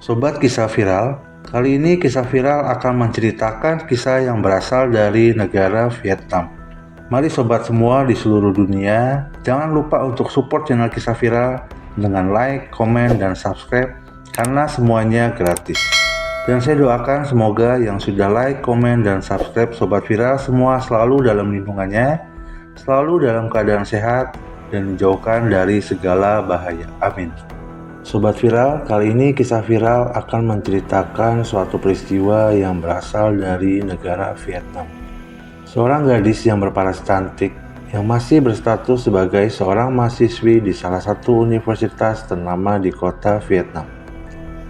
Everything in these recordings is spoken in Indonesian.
Sobat Kisah Viral, kali ini Kisah Viral akan menceritakan kisah yang berasal dari negara Vietnam. Mari sobat semua di seluruh dunia, jangan lupa untuk support channel Kisah Viral dengan like, komen, dan subscribe karena semuanya gratis. Dan saya doakan semoga yang sudah like, komen, dan subscribe Sobat Viral semua selalu dalam lindungannya, selalu dalam keadaan sehat, dan dijauhkan dari segala bahaya. Amin. Sobat Viral, kali ini Kisah Viral akan menceritakan suatu peristiwa yang berasal dari negara Vietnam. Seorang gadis yang berparas cantik yang masih berstatus sebagai seorang mahasiswi di salah satu universitas ternama di kota Vietnam.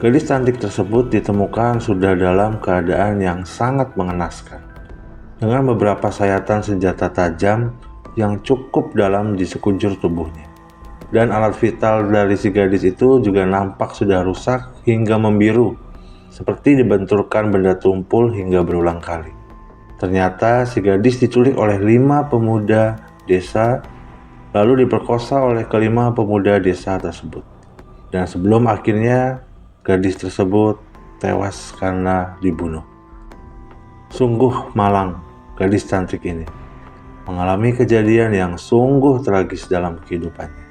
Gadis cantik tersebut ditemukan sudah dalam keadaan yang sangat mengenaskan, dengan beberapa sayatan senjata tajam yang cukup dalam di sekujur tubuhnya. Dan alat vital dari si gadis itu juga nampak sudah rusak hingga membiru, seperti dibenturkan benda tumpul hingga berulang kali. Ternyata si gadis diculik oleh 5 pemuda desa, lalu diperkosa oleh kelima pemuda desa tersebut. Dan sebelum akhirnya gadis tersebut tewas karena dibunuh. Sungguh malang gadis cantik ini mengalami kejadian yang sungguh tragis dalam kehidupannya.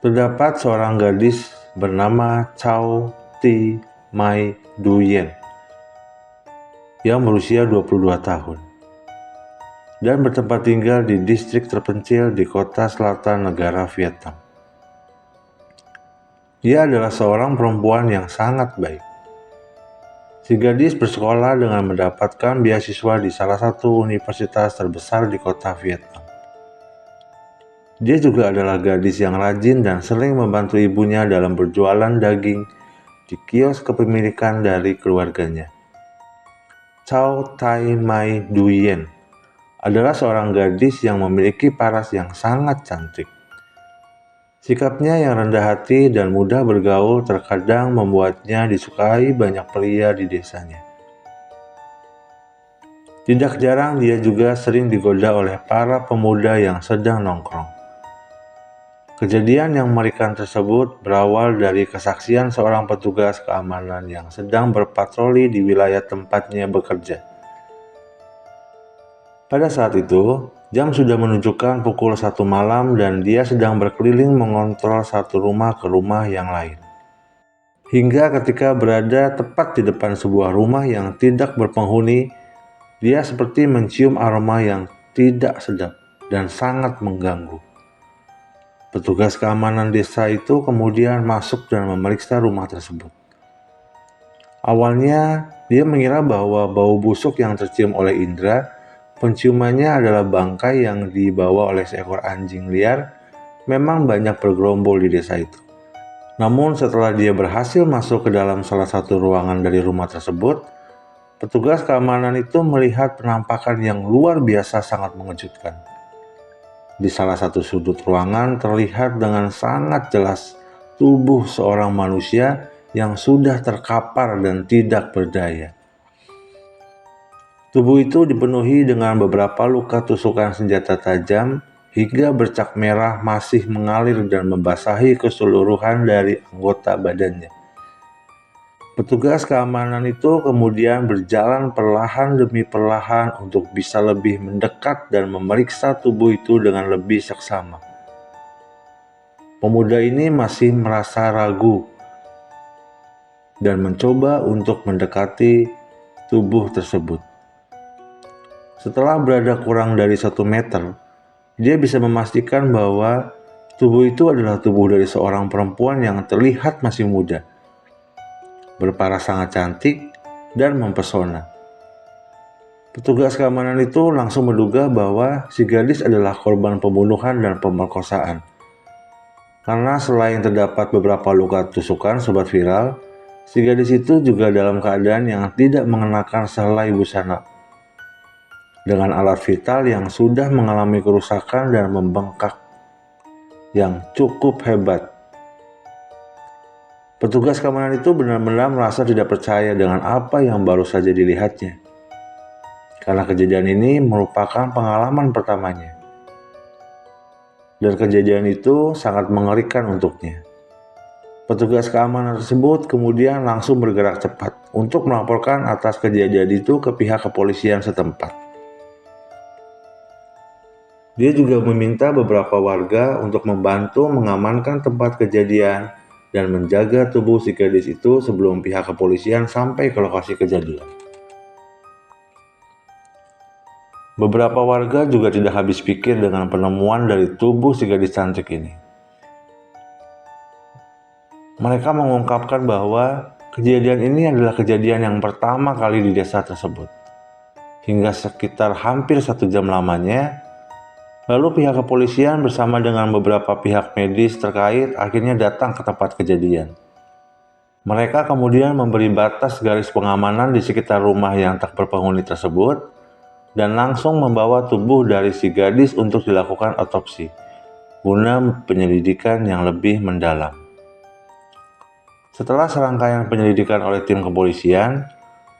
Terdapat seorang gadis bernama Chow Thi Mai Duyen yang berusia 22 tahun dan bertempat tinggal di distrik terpencil di kota selatan negara Vietnam. Ia adalah seorang perempuan yang sangat baik. Si gadis bersekolah dengan mendapatkan beasiswa di salah satu universitas terbesar di kota Vietnam. Dia juga adalah gadis yang rajin dan sering membantu ibunya dalam berjualan daging di kios kepemilikan dari keluarganya. Chow Thi Mai Duyen adalah seorang gadis yang memiliki paras yang sangat cantik. Sikapnya yang rendah hati dan mudah bergaul terkadang membuatnya disukai banyak pria di desanya. Tidak jarang dia juga sering digoda oleh para pemuda yang sedang nongkrong. Kejadian yang mengerikan tersebut berawal dari kesaksian seorang petugas keamanan yang sedang berpatroli di wilayah tempatnya bekerja. Pada saat itu, jam sudah menunjukkan pukul 1 malam dan dia sedang berkeliling mengontrol satu rumah ke rumah yang lain. Hingga ketika berada tepat di depan sebuah rumah yang tidak berpenghuni, dia seperti mencium aroma yang tidak sedap dan sangat mengganggu. Petugas keamanan desa itu kemudian masuk dan memeriksa rumah tersebut. Awalnya, dia mengira bahwa bau busuk yang tercium oleh indera penciumannya adalah bangkai yang dibawa oleh seekor anjing liar memang banyak bergerombol di desa itu. Namun setelah dia berhasil masuk ke dalam salah satu ruangan dari rumah tersebut, petugas keamanan itu melihat penampakan yang luar biasa sangat mengejutkan. Di salah satu sudut ruangan terlihat dengan sangat jelas tubuh seorang manusia yang sudah terkapar dan tidak berdaya. Tubuh itu dipenuhi dengan beberapa luka tusukan senjata tajam hingga bercak merah masih mengalir dan membasahi keseluruhan dari anggota badannya. Petugas keamanan itu kemudian berjalan perlahan demi perlahan untuk bisa lebih mendekat dan memeriksa tubuh itu dengan lebih seksama. Pemuda ini masih merasa ragu dan mencoba untuk mendekati tubuh tersebut. Setelah berada kurang dari 1 meter, Dia bisa memastikan bahwa tubuh itu adalah tubuh dari seorang perempuan yang terlihat masih muda, berparas sangat cantik, dan mempesona. Petugas keamanan itu langsung menduga bahwa si gadis adalah korban pembunuhan dan pemerkosaan. Karena selain terdapat beberapa luka tusukan sobat viral, si gadis itu juga dalam keadaan yang tidak mengenakan sehelai busana. Dengan alat vital yang sudah mengalami kerusakan dan membengkak yang cukup hebat. Petugas keamanan itu benar-benar merasa tidak percaya dengan apa yang baru saja dilihatnya. Karena kejadian ini merupakan pengalaman pertamanya. Dan kejadian itu sangat mengerikan untuknya. Petugas keamanan tersebut kemudian langsung bergerak cepat untuk melaporkan atas kejadian itu ke pihak kepolisian setempat. Dia juga meminta beberapa warga untuk membantu mengamankan tempat kejadian dan menjaga tubuh si gadis itu sebelum pihak kepolisian sampai ke lokasi kejadian. Beberapa warga juga tidak habis pikir dengan penemuan dari tubuh si gadis cantik ini. Mereka mengungkapkan bahwa kejadian ini adalah kejadian yang pertama kali di desa tersebut. Hingga sekitar hampir 1 jam lamanya, lalu pihak kepolisian bersama dengan beberapa pihak medis terkait akhirnya datang ke tempat kejadian. Mereka kemudian memberi batas garis pengamanan di sekitar rumah yang tak berpenghuni tersebut, dan langsung membawa tubuh dari si gadis untuk dilakukan otopsi, guna penyelidikan yang lebih mendalam. Setelah serangkaian penyelidikan oleh tim kepolisian,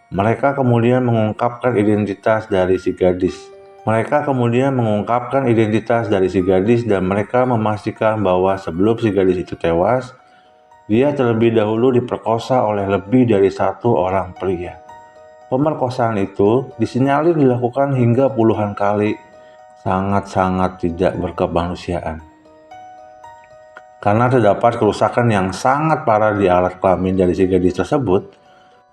mereka kemudian mengungkapkan identitas dari si gadis. Dan mereka memastikan bahwa sebelum si gadis itu tewas, dia terlebih dahulu diperkosa oleh lebih dari 1 orang pria. Pemerkosaan itu disinyalir dilakukan hingga puluhan kali, sangat-sangat tidak berkemanusiaan. Karena terdapat kerusakan yang sangat parah di alat kelamin dari si gadis tersebut,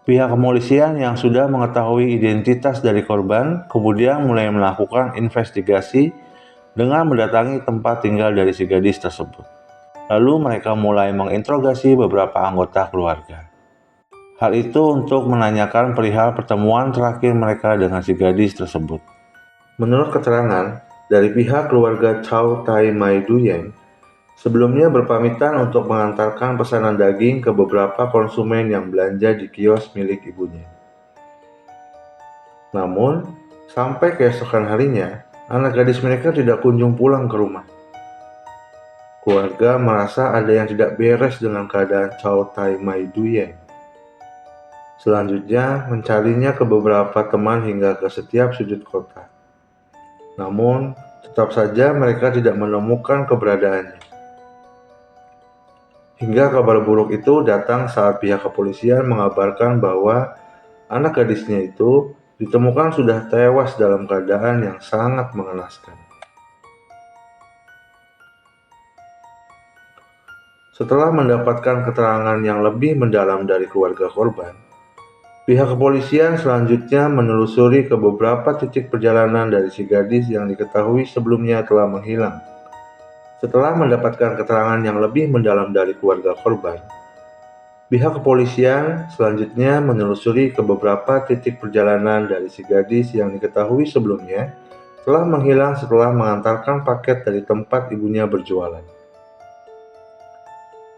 pihak kepolisian yang sudah mengetahui identitas dari korban kemudian mulai melakukan investigasi dengan mendatangi tempat tinggal dari si gadis tersebut. Lalu mereka mulai menginterogasi beberapa anggota keluarga. Hal itu untuk menanyakan perihal pertemuan terakhir mereka dengan si gadis tersebut. Menurut keterangan dari pihak keluarga Chow Tai Mai Duyeng, sebelumnya berpamitan untuk mengantarkan pesanan daging ke beberapa konsumen yang belanja di kios milik ibunya. Namun, sampai keesokan harinya, anak gadis mereka tidak kunjung pulang ke rumah. Keluarga merasa ada yang tidak beres dengan keadaan Chow Tai Mai Duyeng. Selanjutnya, mencarinya ke beberapa teman hingga ke setiap sudut kota. Namun, tetap saja mereka tidak menemukan keberadaannya. Hingga kabar buruk itu datang saat pihak kepolisian mengabarkan bahwa anak gadisnya itu ditemukan sudah tewas dalam keadaan yang sangat mengenaskan. Setelah mendapatkan keterangan yang lebih mendalam dari keluarga korban, pihak kepolisian selanjutnya menelusuri ke beberapa titik perjalanan dari si gadis yang diketahui sebelumnya telah menghilang. Setelah mendapatkan keterangan yang lebih mendalam dari keluarga korban, pihak kepolisian selanjutnya menelusuri ke beberapa titik perjalanan dari si gadis yang diketahui sebelumnya telah menghilang setelah mengantarkan paket dari tempat ibunya berjualan.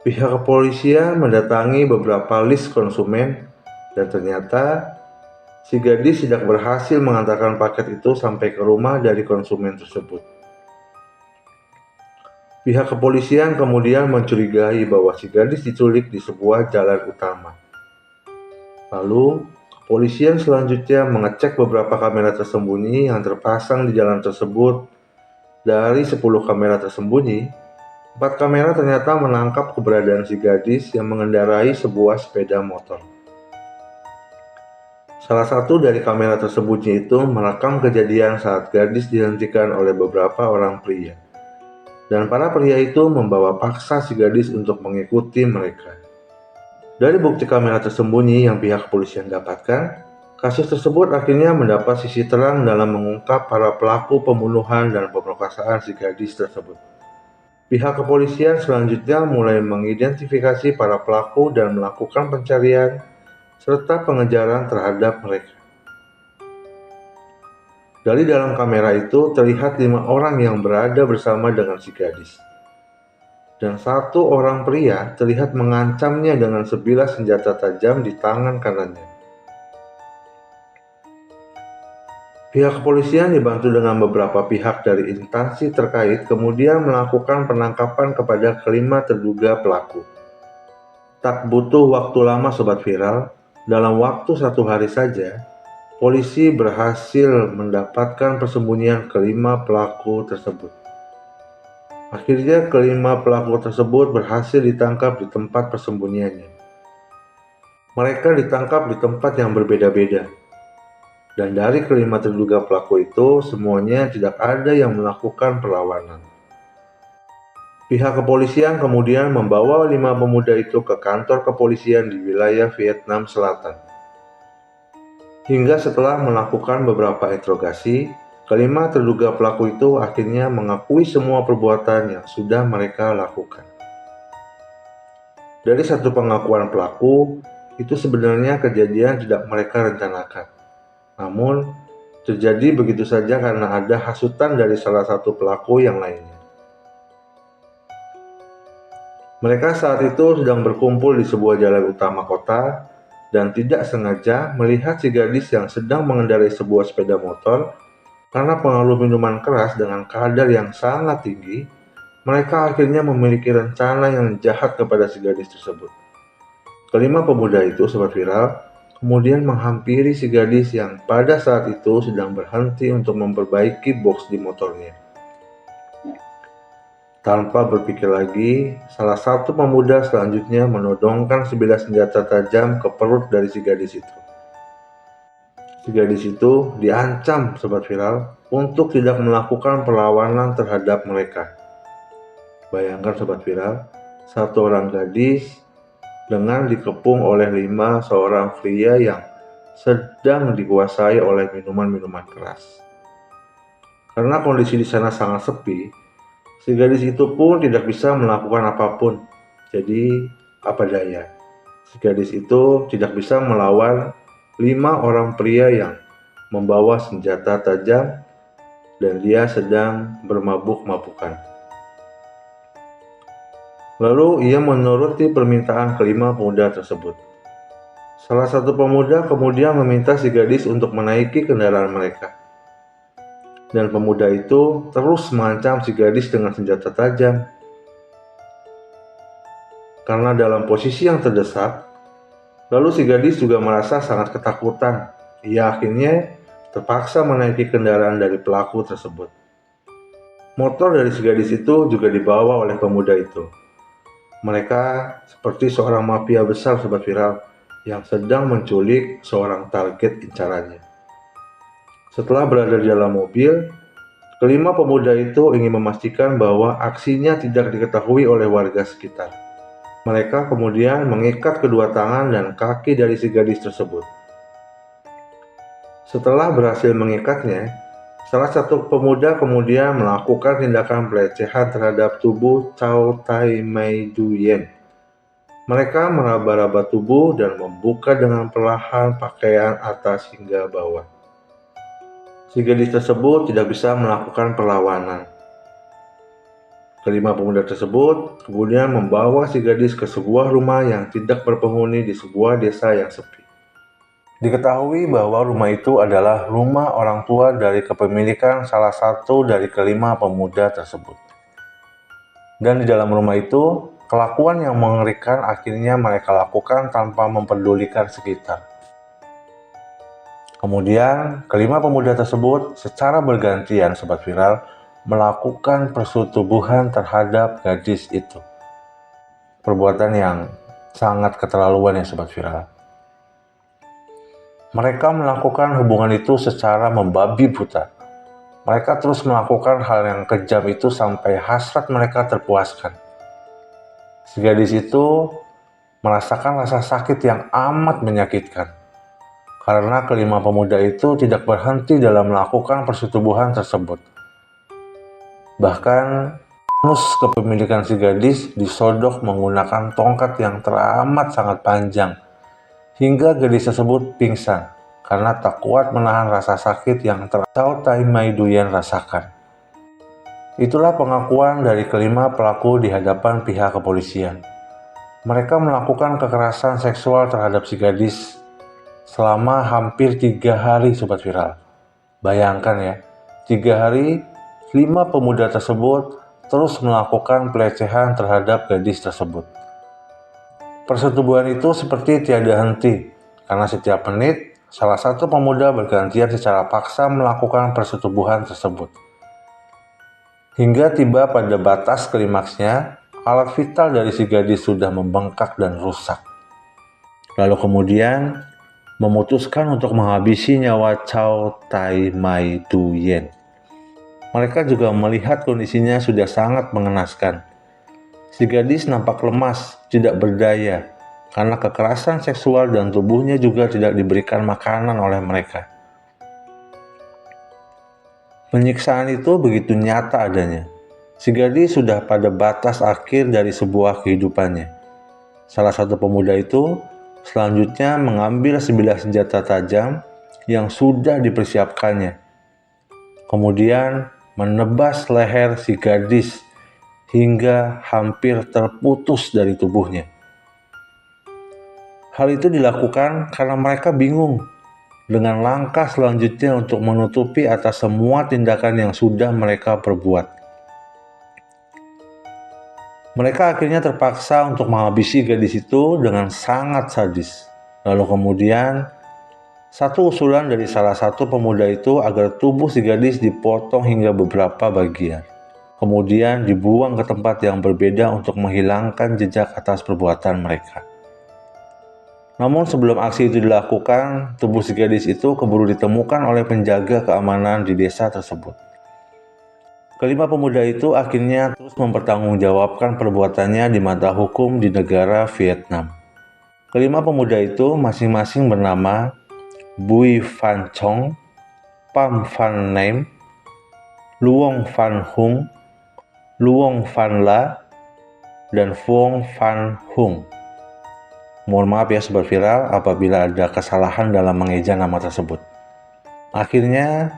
Pihak kepolisian mendatangi beberapa list konsumen dan ternyata si gadis tidak berhasil mengantarkan paket itu sampai ke rumah dari konsumen tersebut. Pihak kepolisian kemudian mencurigai bahwa si gadis diculik di sebuah jalan utama. Lalu, kepolisian selanjutnya mengecek beberapa kamera tersembunyi yang terpasang di jalan tersebut. Dari 10 kamera tersembunyi, 4 kamera ternyata menangkap keberadaan si gadis yang mengendarai sebuah sepeda motor. Salah satu dari kamera tersembunyi itu merekam kejadian saat gadis dihentikan oleh beberapa orang pria. Dan para pria itu membawa paksa si gadis untuk mengikuti mereka. Dari bukti kamera tersembunyi yang pihak kepolisian dapatkan, Kasus tersebut akhirnya mendapat sisi terang dalam mengungkap para pelaku pembunuhan dan pemerkosaan si gadis tersebut. Pihak kepolisian selanjutnya mulai mengidentifikasi para pelaku dan melakukan pencarian serta pengejaran terhadap mereka. Dari dalam kamera itu terlihat 5 orang yang berada bersama dengan si gadis. Dan 1 orang pria terlihat mengancamnya dengan sebilah senjata tajam di tangan kanannya. Pihak kepolisian dibantu dengan beberapa pihak dari instansi terkait kemudian melakukan penangkapan kepada kelima terduga pelaku. Tak butuh waktu lama sobat viral, dalam waktu 1 hari saja, polisi berhasil mendapatkan persembunyian kelima pelaku tersebut. Akhirnya kelima pelaku tersebut berhasil ditangkap di tempat persembunyiannya. Mereka ditangkap di tempat yang berbeda-beda. Dan dari kelima terduga pelaku itu, semuanya tidak ada yang melakukan perlawanan. Pihak kepolisian kemudian membawa 5 pemuda itu ke kantor kepolisian di wilayah Vietnam Selatan. Hingga setelah melakukan beberapa interogasi, kelima terduga pelaku itu akhirnya mengakui semua perbuatan yang sudah mereka lakukan. Dari satu pengakuan pelaku, itu sebenarnya kejadian tidak mereka rencanakan. Namun, terjadi begitu saja karena ada hasutan dari salah satu pelaku yang lainnya. Mereka saat itu sedang berkumpul di sebuah jalan utama kota dan tidak sengaja melihat si gadis yang sedang mengendarai sebuah sepeda motor. Karena pengaruh minuman keras dengan kadar yang sangat tinggi, mereka akhirnya memiliki rencana yang jahat kepada si gadis tersebut. Kelima pemuda itu, sobat viral, kemudian menghampiri si gadis yang pada saat itu sedang berhenti untuk memperbaiki box di motornya. Tanpa berpikir lagi, salah satu pemuda selanjutnya menodongkan sebilah senjata tajam ke perut dari si gadis itu. Si gadis itu diancam sobat viral untuk tidak melakukan perlawanan terhadap mereka. Bayangkan sobat viral, 1 orang gadis dengan dikepung oleh 5 seorang pria yang sedang dikuasai oleh minuman-minuman keras. Karena kondisi di sana sangat sepi, si gadis itu pun tidak bisa melakukan apapun. Jadi, apa daya, si gadis itu tidak bisa melawan 5 orang pria yang membawa senjata tajam dan dia sedang bermabuk-mabukan. Lalu ia menuruti permintaan kelima pemuda tersebut. Salah satu pemuda kemudian meminta si gadis untuk menaiki kendaraan mereka. Dan pemuda itu terus mengancam si gadis dengan senjata tajam. Karena dalam posisi yang terdesak, lalu si gadis juga merasa sangat ketakutan. Ia akhirnya terpaksa menaiki kendaraan dari pelaku tersebut. Motor dari si gadis itu juga dibawa oleh pemuda itu. Mereka seperti seorang mafia besar sobat viral yang sedang menculik seorang target incarannya. Setelah berada di dalam mobil, kelima pemuda itu ingin memastikan bahwa aksinya tidak diketahui oleh warga sekitar. Mereka kemudian mengikat kedua tangan dan kaki dari si gadis tersebut. Setelah berhasil mengikatnya, salah satu pemuda kemudian melakukan tindakan pelecehan terhadap tubuh Chow Tai Mai Duyen. Mereka meraba-raba tubuh dan membuka dengan perlahan pakaian atas hingga bawah. Si gadis tersebut tidak bisa melakukan perlawanan. Kelima pemuda tersebut kemudian membawa si gadis ke sebuah rumah yang tidak berpenghuni di sebuah desa yang sepi. Diketahui bahwa rumah itu adalah rumah orang tua dari kepemilikan salah satu dari kelima pemuda tersebut. Dan di dalam rumah itu, kelakuan yang mengerikan akhirnya mereka lakukan tanpa mempedulikan sekitar. Kemudian, kelima pemuda tersebut secara bergantian sobat viral melakukan persetubuhan terhadap gadis itu. Perbuatan yang sangat keterlaluan ya sobat viral. Mereka melakukan hubungan itu secara membabi buta. Mereka terus melakukan hal yang kejam itu sampai hasrat mereka terpuaskan. Si gadis itu merasakan rasa sakit yang amat menyakitkan. karena kelima pemuda itu tidak berhenti dalam melakukan persetubuhan tersebut. Bahkan, anus kepemilikan si gadis disodok menggunakan tongkat yang teramat sangat panjang, hingga gadis tersebut pingsan karena tak kuat menahan rasa sakit yang Chow Tai Mai Duyen rasakan. Itulah pengakuan dari kelima pelaku di hadapan pihak kepolisian. Mereka melakukan kekerasan seksual terhadap si gadis selama hampir 3 hari, Sobat Viral. Bayangkan ya, 3 hari, 5 pemuda tersebut terus melakukan pelecehan terhadap gadis tersebut. Persetubuhan itu seperti tiada henti, karena setiap menit, salah satu pemuda bergantian secara paksa melakukan persetubuhan tersebut. Hingga tiba pada batas klimaksnya, alat vital dari si gadis sudah membengkak dan rusak. Lalu kemudian, memutuskan untuk menghabisi nyawa Chow Tai Mai Duyen. Mereka juga melihat kondisinya sudah sangat mengenaskan. Si gadis nampak lemas, tidak berdaya, karena kekerasan seksual dan tubuhnya juga tidak diberikan makanan oleh mereka. Penyiksaan itu begitu nyata adanya. Si gadis sudah pada batas akhir dari sebuah kehidupannya. Salah satu pemuda itu selanjutnya mengambil sebilah senjata tajam yang sudah dipersiapkannya. Kemudian menebas leher si gadis hingga hampir terputus dari tubuhnya. Hal itu dilakukan karena mereka bingung dengan langkah selanjutnya untuk menutupi atas semua tindakan yang sudah mereka perbuat. Mereka akhirnya terpaksa untuk menghabisi gadis itu dengan sangat sadis. Lalu kemudian, satu usulan dari salah satu pemuda itu agar tubuh si gadis dipotong hingga beberapa bagian. Kemudian dibuang ke tempat yang berbeda untuk menghilangkan jejak atas perbuatan mereka. Namun sebelum aksi itu dilakukan, tubuh si gadis itu keburu ditemukan oleh penjaga keamanan di desa tersebut. Kelima pemuda itu akhirnya terus mempertanggungjawabkan perbuatannya di mata hukum di negara Vietnam. Kelima pemuda itu masing-masing bernama Bui Van Chong, Pham Van Nam, Luong Van Hung, Luong Van La, dan Vuong Van Hung. Mohon maaf ya Sobat Viral apabila ada kesalahan dalam mengeja nama tersebut. Akhirnya,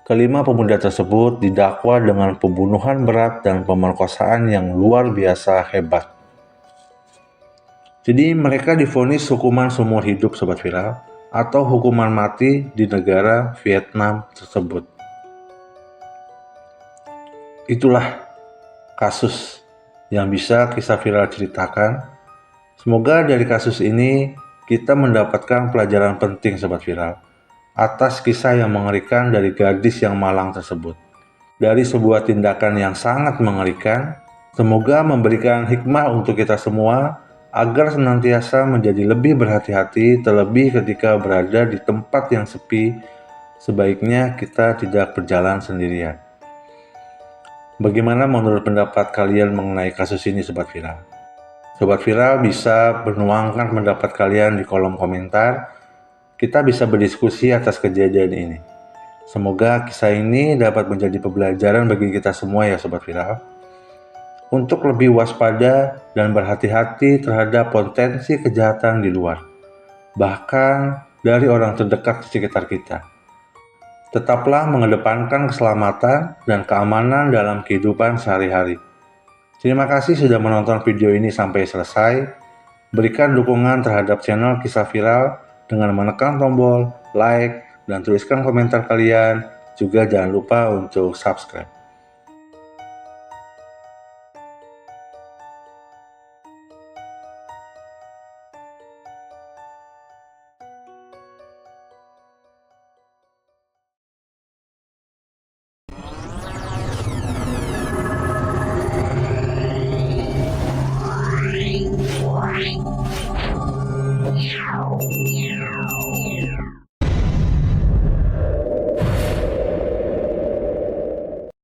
kelima pemuda tersebut didakwa dengan pembunuhan berat dan pemerkosaan yang luar biasa hebat. Jadi mereka divonis hukuman seumur hidup Sobat Viral atau hukuman mati di negara Vietnam tersebut. Itulah kasus yang bisa Kisah Viral ceritakan. Semoga dari kasus ini kita mendapatkan pelajaran penting Sobat Viral atas kisah yang mengerikan dari gadis yang malang tersebut. Dari sebuah tindakan yang sangat mengerikan, semoga memberikan hikmah untuk kita semua agar senantiasa menjadi lebih berhati-hati, terlebih ketika berada di tempat yang sepi. Sebaiknya kita tidak berjalan sendirian. Bagaimana menurut pendapat kalian mengenai kasus ini Sobat Viral? Sobat Viral bisa menuangkan pendapat kalian di kolom komentar. Kita bisa berdiskusi atas kejadian ini. Semoga kisah ini dapat menjadi pembelajaran bagi kita semua ya Sobat Viral, untuk lebih waspada dan berhati-hati terhadap potensi kejahatan di luar, bahkan dari orang terdekat di sekitar kita. Tetaplah mengedepankan keselamatan dan keamanan dalam kehidupan sehari-hari. Terima kasih sudah menonton video ini sampai selesai. Berikan dukungan terhadap channel Kisah Viral dengan menekan tombol like dan tuliskan komentar kalian. Juga jangan lupa untuk subscribe.